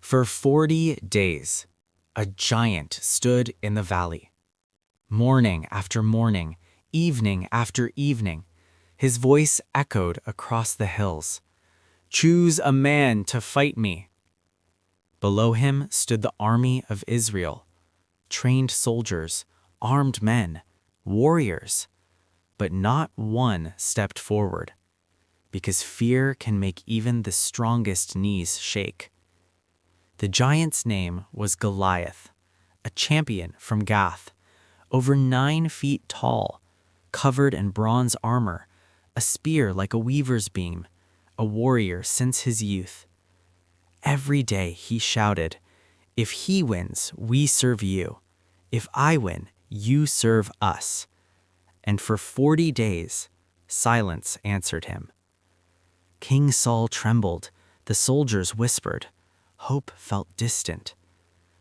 For 40 days, a giant stood in the valley. Morning after morning, evening after evening, his voice echoed across the hills. "Choose a man to fight me." Below him stood the army of Israel, trained soldiers, armed men, warriors. But not one stepped forward, because fear can make even the strongest knees shake. The giant's name was Goliath, a champion from Gath, over 9 feet tall, covered in bronze armor, a spear like a weaver's beam, a warrior since his youth. Every day he shouted, "If he wins, we serve you. If I win, you serve us." And for 40 days, silence answered him. King Saul trembled, the soldiers whispered, hope felt distant.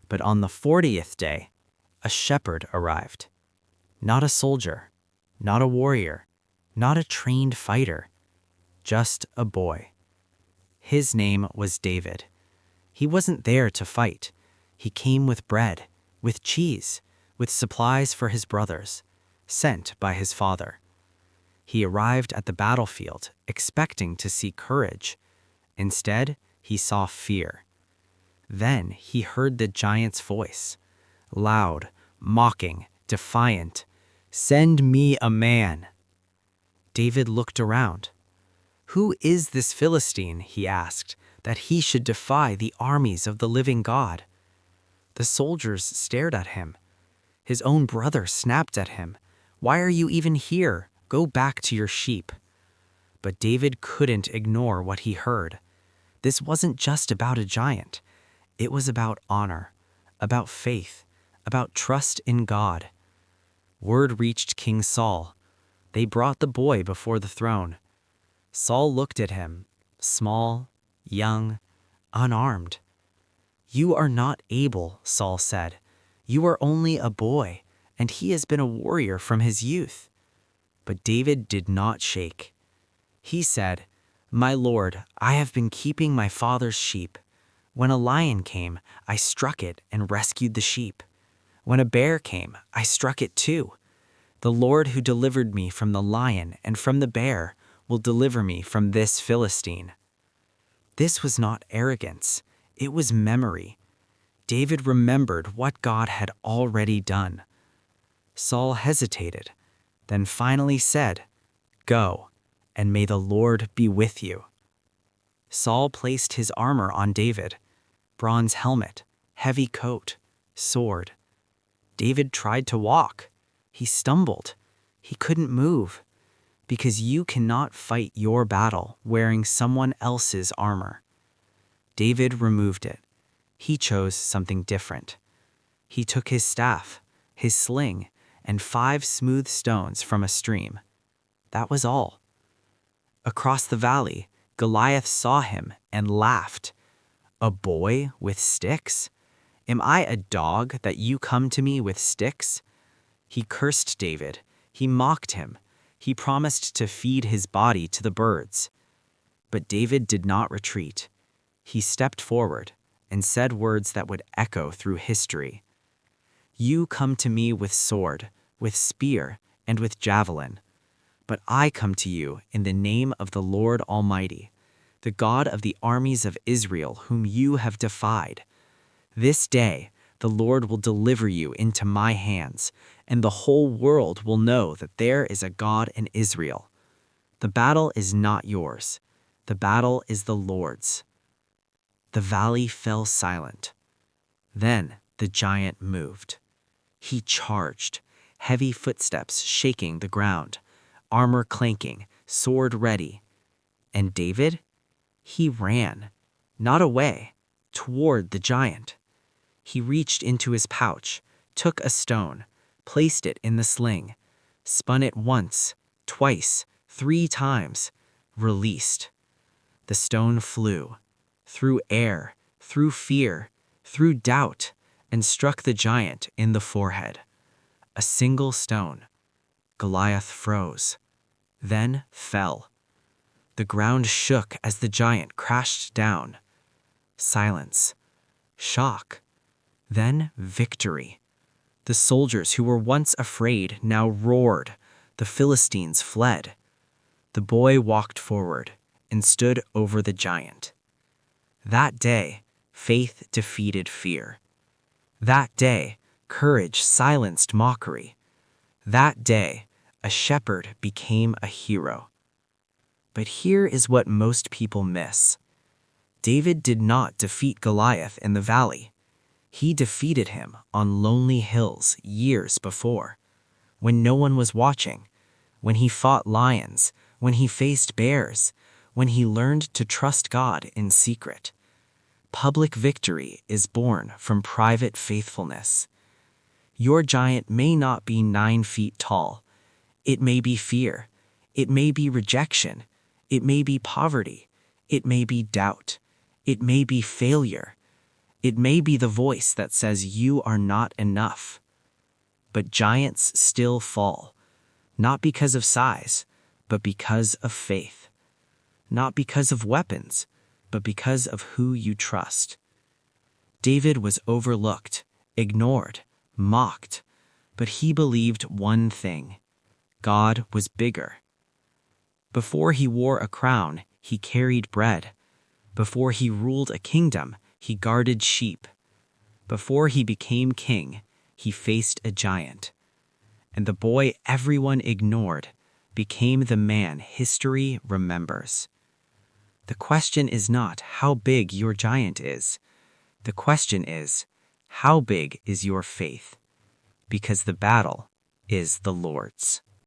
But on the 40th day, a shepherd arrived. Not a soldier, not a warrior, not a trained fighter, just a boy. His name was David. He wasn't there to fight. He came with bread, with cheese, with supplies for his brothers, sent by his father. He arrived at the battlefield expecting to see courage. Instead, he saw fear. Then he heard the giant's voice, loud, mocking, defiant. "Send me a man." David looked around. "Who is this Philistine," he asked, "that he should defy the armies of the living God?" The soldiers stared at him. His own brother snapped at him. "Why are you even here? Go back to your sheep." But David couldn't ignore what he heard. This wasn't just about a giant. It was about honor, about faith, about trust in God. Word reached King Saul. They brought the boy before the throne. Saul looked at him, small, young, unarmed. "You are not able," Saul said. "You are only a boy, and he has been a warrior from his youth." But David did not shake. He said, "My lord, I have been keeping my father's sheep. When a lion came, I struck it and rescued the sheep. When a bear came, I struck it too. The Lord who delivered me from the lion and from the bear will deliver me from this Philistine." This was not arrogance. It was memory. David remembered what God had already done. Saul hesitated, then finally said, "Go, and may the Lord be with you." Saul placed his armor on David, bronze helmet, heavy coat, sword. David tried to walk. He stumbled. He couldn't move, because you cannot fight your battle wearing someone else's armor. David removed it. He chose something different. He took his staff, his sling, and 5 smooth stones from a stream. That was all. Across the valley, Goliath saw him and laughed. "A boy with sticks? Am I a dog that you come to me with sticks?" He cursed David. He mocked him. He promised to feed his body to the birds. But David did not retreat. He stepped forward and said words that would echo through history. "You come to me with sword, with spear, and with javelin. But I come to you in the name of the Lord Almighty, the God of the armies of Israel, whom you have defied. This day the Lord will deliver you into my hands, and the whole world will know that there is a God in Israel. The battle is not yours. The battle is the Lord's." The valley fell silent. Then the giant moved. He charged, heavy footsteps shaking the ground, armor clanking, sword ready. And David? He ran, not away, toward the giant. He reached into his pouch, took a stone, placed it in the sling, spun it once, twice, 3 times, released. The stone flew, through air, through fear, through doubt, and struck the giant in the forehead. A single stone. Goliath froze, then fell. The ground shook as the giant crashed down. Silence. shock, then victory. The soldiers who were once afraid now roared. The Philistines fled. The boy walked forward and stood over the giant. That day, faith defeated fear. That day, courage silenced mockery. That day, a shepherd became a hero. But here is what most people miss. David did not defeat Goliath in the valley. He defeated him on lonely hills years before, when no one was watching, when he fought lions, when he faced bears, when he learned to trust God in secret. Public victory is born from private faithfulness. Your giant may not be 9 feet tall. It may be fear. It may be rejection. It may be poverty. It may be doubt. It may be failure. It may be the voice that says you are not enough. But giants still fall, not because of size, but because of faith. Not because of weapons, but because of who you trust. David was overlooked, ignored, mocked, but he believed one thing: God was bigger. Before he wore a crown, he carried bread. Before he ruled a kingdom, he guarded sheep. Before he became king, he faced a giant. And the boy everyone ignored became the man history remembers. The question is not how big your giant is. The question is, how big is your faith? Because the battle is the Lord's.